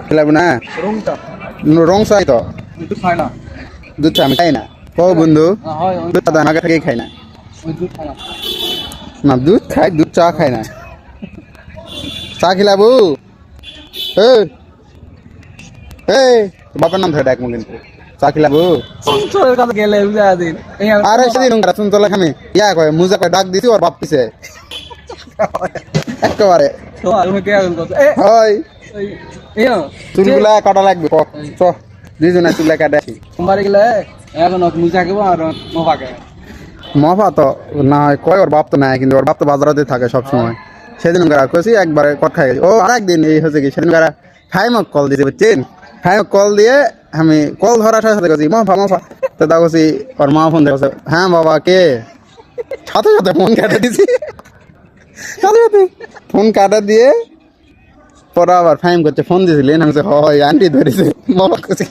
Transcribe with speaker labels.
Speaker 1: খেলাবো না
Speaker 2: রংটা
Speaker 1: রং চাই তো
Speaker 2: দুধ খায় না
Speaker 1: দুধ চা আমি খাই না ও বন্ধু
Speaker 2: হয়
Speaker 1: দুধ চা আমাকে থেকেই খাই না
Speaker 2: ওই দুধ খায় না
Speaker 1: না দুধ খাই দুধ চা খাই না চা খেলাবো এই বাবার নাম ধরে ডাক মুখ কিন্তু চা খেলাবো
Speaker 2: তোর কাছে গেলে বুঝা দিন
Speaker 1: আরে সেদিন রাতুন তোলা খামি ইয়া কয় মুজা কয় ডাক দিছি ওর বাপ পিছে একেবারে
Speaker 2: তো আর কে আগুন কত
Speaker 1: হয়
Speaker 2: এই
Speaker 1: চুলগুলা কাটা লাগবে চ দুইজনে চুলা কাটা আসি
Speaker 2: সোমবার গেলে এখন মুজা খাবো আর মোবাকে
Speaker 1: মফা তো না কয় ওর বাপ তো নাই কিন্তু ওর বাপ তো বাজারতে থাকে সবসময় সেদিন কইছি একবারে কট খাই গেছি ও আরেকদিন এই হচ্ছে কি সেদিন ফাইমক কল দিতে বুঝছেন ফাইমক কল দিয়ে আমি কল ধরার সাথে গেছি মফা তো তা গেছি ওর মা ফোন দেখছে হ্যাঁ বাবা কে সাথে সাথে ফোন কাটা দিছি সাথে সাথে ফোন কাটা দিয়ে পরে আবার ফাইম করছে ফোন দিয়েছিলেন আমি হয় আন্টি ধরেছে মফা করছি